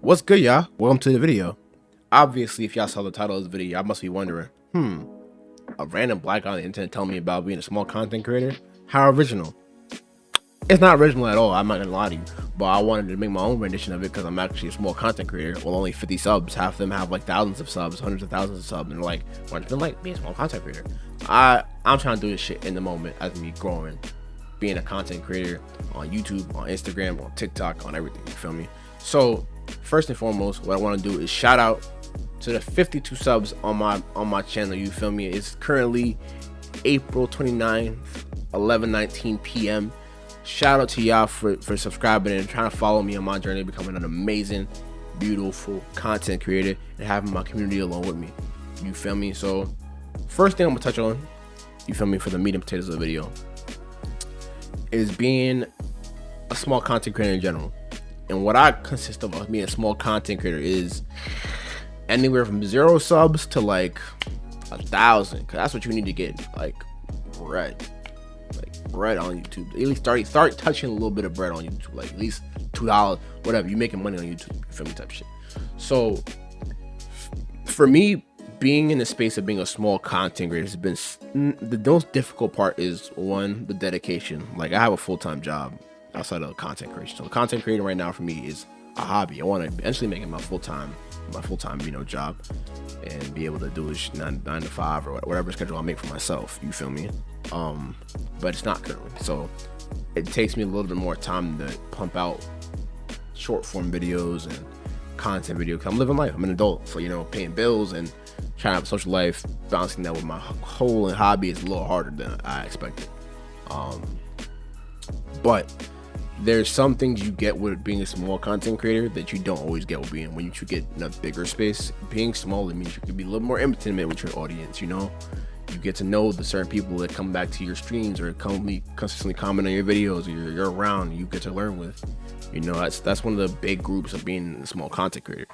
What's good, y'all? Welcome to the video. Obviously, if y'all saw the title of this video, y'all must be wondering, a random black guy on the internet telling me about being a small content creator? How original? It's not original at all, I'm not gonna lie to you, but I wanted to make my own rendition of it because I'm actually a small content creator with only 50 subs. Half of them have like thousands of subs, hundreds of thousands of subs, and they're like, why don't you like being a small content creator? I'm trying to do this shit in the moment as me growing, being a content creator on YouTube, on Instagram, on TikTok, on everything, you feel me? So first and foremost, what I want to do is shout out to the 52 subs on my channel, you feel me? It's currently April 29th, 11:19 p.m. Shout out to y'all for subscribing and trying to follow me on my journey becoming an amazing, beautiful content creator and having my community along with me, you feel me? So first thing I'm gonna touch on, you feel me, for the meat and potatoes of the video is being a small content creator in general. And what I consist of being a small content creator is anywhere from 0 subs to like 1,000, because that's what you need to get like bread on YouTube. At least start touching a little bit of bread on YouTube, like at least $2, whatever. You making money on YouTube, you feel me, type shit. So for me, being in the space of being a small content creator has been the most difficult part. Is one, the dedication. Like, I have a full-time job outside of content creation, so the content creating right now for me is a hobby. I want to eventually make it my full-time job and be able to do it 9 to 5 or whatever schedule I make for myself, you feel me? But it's not currently, so it takes me a little bit more time to pump out short form videos and content video, because I'm living life. I'm an adult, so paying bills and trying to have a social life, balancing that with my whole hobby is a little harder than I expected. But there's some things you get with being a small content creator that you don't always get with being when you get in a bigger space. Being small, it means you can be a little more intimate with your audience. You get to know the certain people that come back to your streams or consistently comment on your videos, or you're around, you get to learn with. That's one of the big groups of being a small content creator.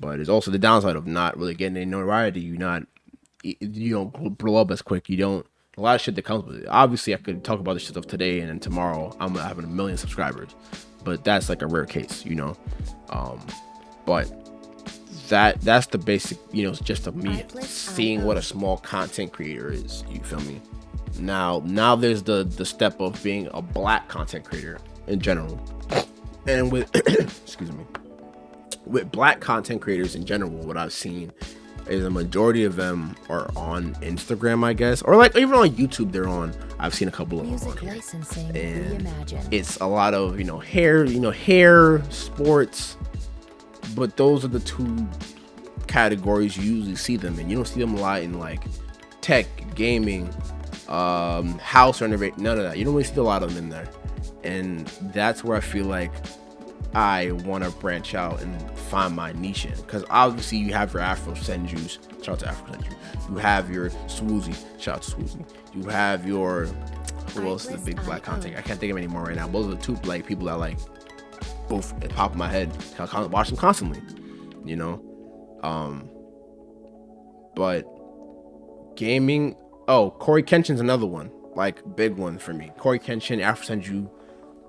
But it's also the downside of not really getting any notoriety. You don't blow up as quick. You don't. A lot of shit that comes with it. Obviously, I could talk about this stuff today, and then tomorrow I'm having 1 million subscribers, but that's like a rare case, But that's the basic, it's just of me seeing what a small content creator is. You feel me? Now there's the step of being a black content creator in general, and with excuse me, with black content creators in general, what I've seen is a majority of them are on Instagram, I guess, or like even on YouTube. I've seen a couple of them on here, and it's a lot of hair, sports, but those are the two categories you usually see them in. You don't see them a lot in like tech, gaming, house renovation, none of that. You don't really see a lot of them in there, and that's where I feel like I want to branch out and find my niche in, because obviously you have your Afro Senjus, shout out to Afro Senju. You have your Swoozy, shout out to Swoozy. You have your, who else is the big black content? I can't think of any more right now. Those are the two black people that like both at the top of my head. I watch them constantly, But gaming, Corey Kenshin's another one, like big one for me. Corey Kenshin, Afro Senju,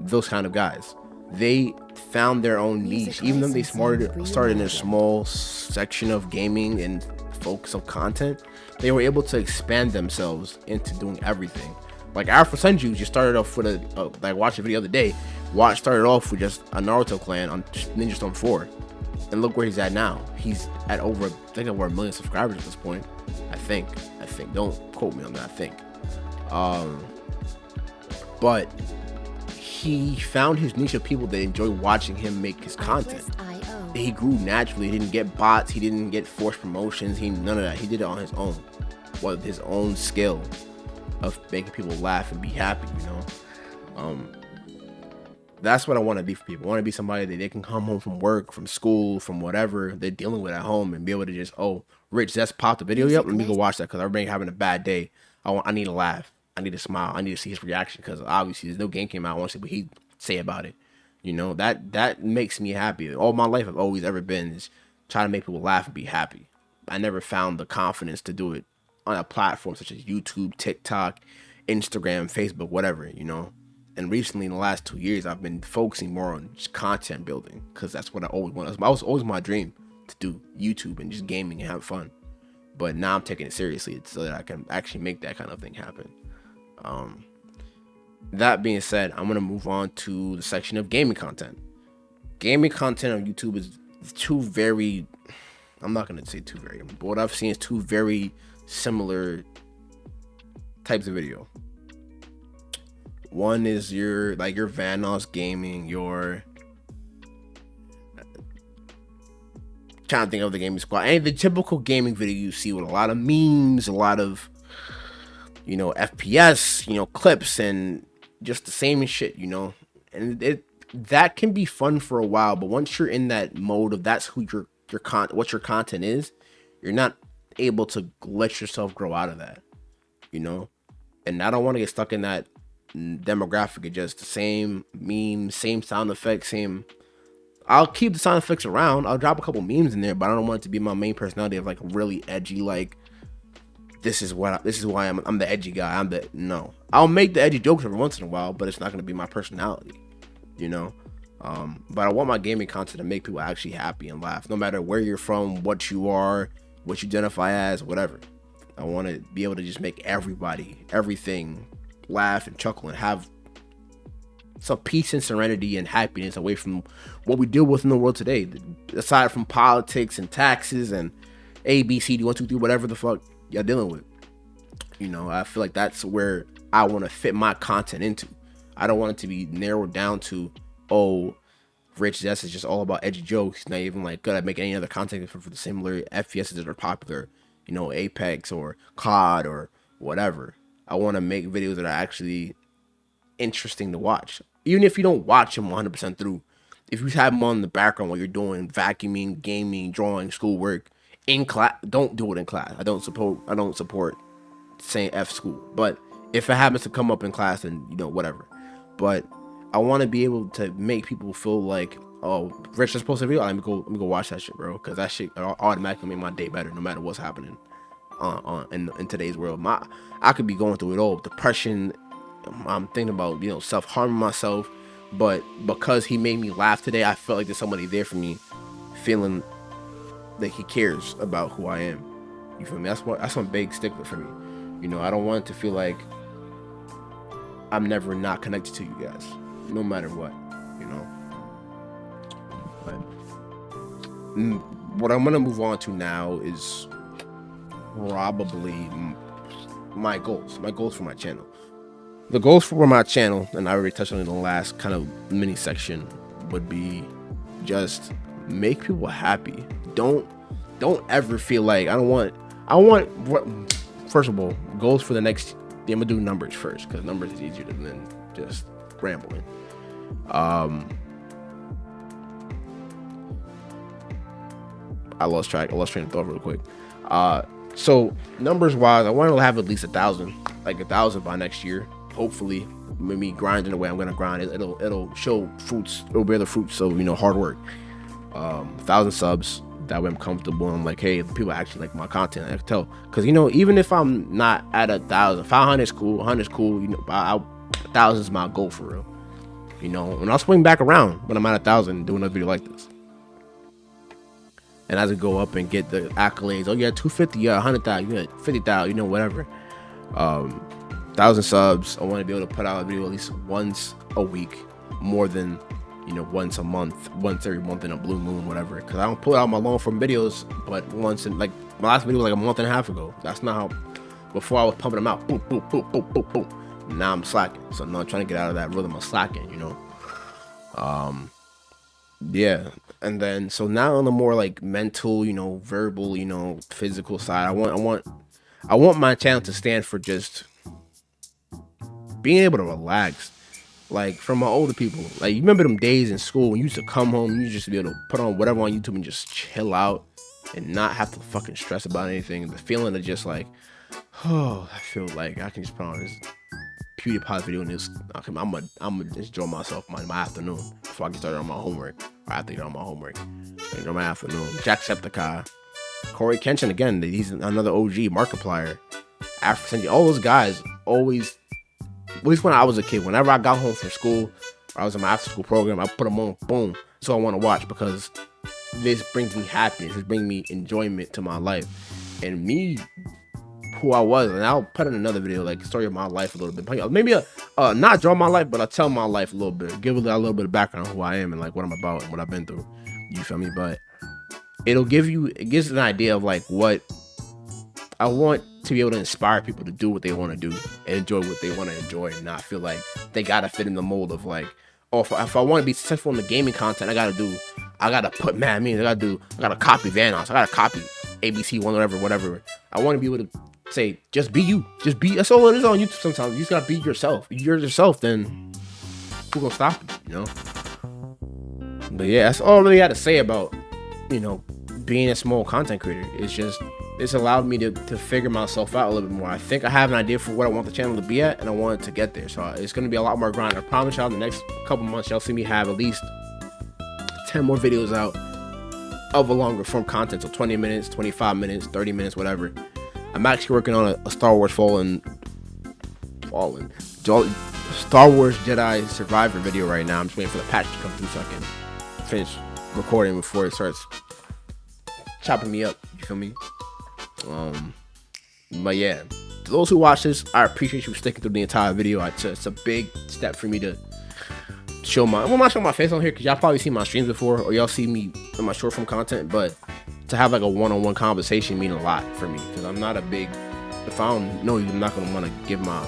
those kind of guys. They found their own niche, even though they started in a small section of gaming and focus of content. They were able to expand themselves into doing everything. Like Afro Senju just started off with I watched a video the other day. Started off with just a Naruto clan on Ninja Storm 4, and look where he's at now. He's at over 1 million subscribers at this point. I think. Don't quote me on that. I think. But he found his niche of people that enjoy watching him make his content. He grew naturally. He didn't get bots. He didn't get forced promotions. None of that. He did it on his own, with his own skill of making people laugh and be happy. That's what I want to be for people. I want to be somebody that they can come home from work, from school, from whatever they're dealing with at home, and be able to just, Rich just popped the video. Yep, let me go watch that because everybody having a bad day. I need to laugh. I need to smile. I need to see his reaction, because obviously there's no game came out. I want to see what he say about it. That makes me happy. All my life I've always ever been is trying to make people laugh and be happy. I never found the confidence to do it on a platform such as YouTube, TikTok, Instagram, Facebook, whatever. And recently, in the last 2 years, I've been focusing more on just content building, because that's what I always wanted. It was always my dream to do YouTube and just gaming and have fun. But now I'm taking it seriously so that I can actually make that kind of thing happen. That being said, I'm gonna move on to the section of gaming content. Gaming content on YouTube is two very, I'm not gonna say two very, but what I've seen is two very similar types of video. One is your Vanoss gaming, your trying to think of the gaming squad, and the typical gaming video you see with a lot of memes, a lot of FPS, clips, and just the same shit, and that can be fun for a while, but once you're in that mode of that's who what your content is, you're not able to let yourself grow out of that, and I don't want to get stuck in that demographic of just the same memes, same sound effects, same. I'll keep the sound effects around. I'll drop a couple memes in there, but I don't want it to be my main personality of like really edgy. Like this is why I'm the edgy guy. No. I'll make the edgy jokes every once in a while, but it's not going to be my personality, But I want my gaming content to make people actually happy and laugh, no matter where you're from, what you are, what you identify as, whatever. I want to be able to just make everything laugh and chuckle and have some peace and serenity and happiness away from what we deal with in the world today, aside from politics and taxes and A, B, C, D, 1, 2, 3, whatever the fuck y'all dealing with. I feel like that's where I want to fit my content into. I don't want it to be narrowed down to, Rich Zest is just all about edgy jokes. Not even like good at making any other content for the similar FPSs that are popular, Apex or COD or whatever. I want to make videos that are actually interesting to watch, even if you don't watch them 100% through. If you have them on the background while you're doing vacuuming, gaming, drawing, schoolwork in class, don't do it in class. I don't support saying F school, but if it happens to come up in class, then whatever. But I want to be able to make people feel like, Rich is supposed to be. Let me go watch that shit, bro, because that shit automatically make my day better, no matter what's happening in today's world. I could be going through it all, depression. I'm thinking about self-harming myself, but because he made me laugh today, I felt like there's somebody there for me, feeling that he cares about who I am. You feel me? That's one big stickler for me. I don't want it to feel like I'm never not connected to you guys, no matter what. But what I'm gonna move on to now is probably my goals for my channel. The goals for my channel, and I already touched on it in the last kind of mini section, would be just make people happy. Don't ever feel like I want first of all, goals for the next, I'm gonna do numbers first, because numbers is easier than just rambling. I lost train of thought real quick. So numbers wise, I want to have at least 1,000 by next year. Hopefully, me grinding away, I'm gonna grind it. It'll show fruits. It'll bear the fruits of hard work. 1,000 subs. That way I'm comfortable. I'm like, hey, people actually like my content. I can tell, because even if I'm not at 1,000, 500 is cool. 100 is cool. 1,000 is my goal for real. And I'll swing back around when I'm at 1,000 doing another video like this. And as I go up and get the accolades, 250, 100,000, 50,000, whatever. 1,000 subs. I want to be able to put out a video at least once a week, more than once a month, once every month in a blue moon, whatever. Because I don't put out my long form videos, but once in, like, my last video was like a month and a half ago. That's not how. Before I was pumping them out, boom, boom, boom, boom, boom, boom. Now I'm slacking. So now I'm trying to get out of that rhythm of slacking, Yeah. And then so now on the more like mental, verbal, physical side, I want my channel to stand for just being able to relax. Like, from my older people, like, you remember them days in school when you used to come home and you just be able to put on whatever on YouTube and just chill out and not have to fucking stress about anything. The feeling of just like, I feel like I can just put on this PewDiePie video and this. I'm gonna just enjoy myself my afternoon before I get started on my homework, or after I get on my homework. Enjoy my afternoon. Jacksepticeye, Corey Kenshin again. He's another OG. Markiplier, Afro, all those guys always At least when I was a kid, whenever I got home from school, or I was in my after school program, I put them on, boom. So I want to watch because this brings me happiness. This brings me enjoyment to my life. And me, who I was, and I'll put in another video, like story of my life a little bit. Maybe not draw my life, but I'll tell my life a little bit. Give a little bit of background on who I am and like what I'm about and what I've been through. You feel me? But it gives an idea of like what I want to be able to inspire people to do what they want to do and enjoy what they want to enjoy and not feel like they gotta fit in the mold of like, oh, if I want to be successful in the gaming content, I gotta put mad memes. I gotta copy Vanoss. I gotta copy ABC one whatever. I want to be able to say, just be you. Just be. That's all it is on YouTube. Sometimes you just gotta be yourself. If you're yourself, then who gonna stop you? You know. But yeah, that's all I really had to say about, you know, being a small content creator. It's allowed me to figure myself out a little bit more. I think I have an idea for what I want the channel to be at, and I want it to get there. So it's going to be a lot more grind. I promise y'all, the next couple months, y'all see me have at least 10 more videos out of a longer form content. So 20 minutes, 25 minutes, 30 minutes, whatever. I'm actually working on a Star Wars Star Wars Jedi Survivor video right now. I'm just waiting for the patch to come through so I can finish recording before it starts chopping me up. You feel me? But yeah, to those who watch this, I appreciate you sticking through the entire video. It's a big step for me to show I'm not showing my face on here because y'all probably seen my streams before or y'all see me in my short form content, but to have like a one-on-one conversation mean a lot for me because I'm not a big, if I don't know you, I'm not gonna want to give my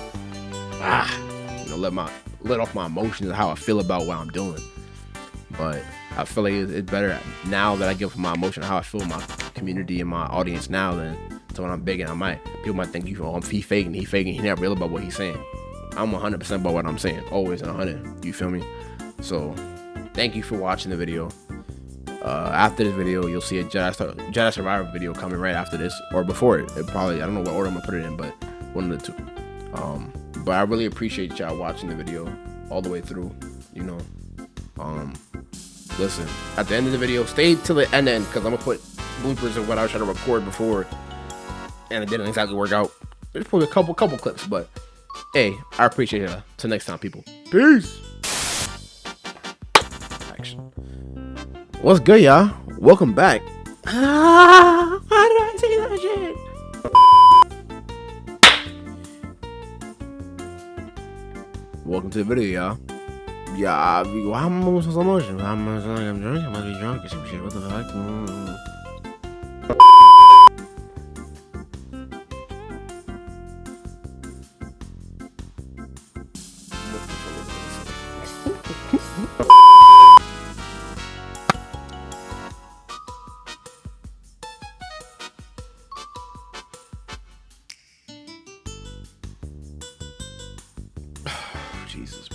let off my emotions of how I feel about what I'm doing. But I feel like it's better now that I give my emotion how I feel in my community and my audience now than to when I'm big and people might think he faking, he not real about what he's saying. I'm 100% about what I'm saying, always 100. You feel me? So thank you for watching the video. After this video, you'll see a Jedi Survivor video coming right after this or before it. Probably, I don't know what order I'm gonna put it in, but one of the two. But I really appreciate y'all watching the video all the way through. You know, listen, at the end of the video, stay till the end because I'm gonna put bloopers of what I was trying to record before, and it didn't exactly work out. There's probably a couple clips, but hey, I appreciate it. Till next time, people. Peace. Action. What's good, y'all? Welcome back. Why did I say that shit? Welcome to the video, y'all. Yeah, why am I moving so much? I'm drunk. I must be drunk or some shit. What the fuck? Jesus.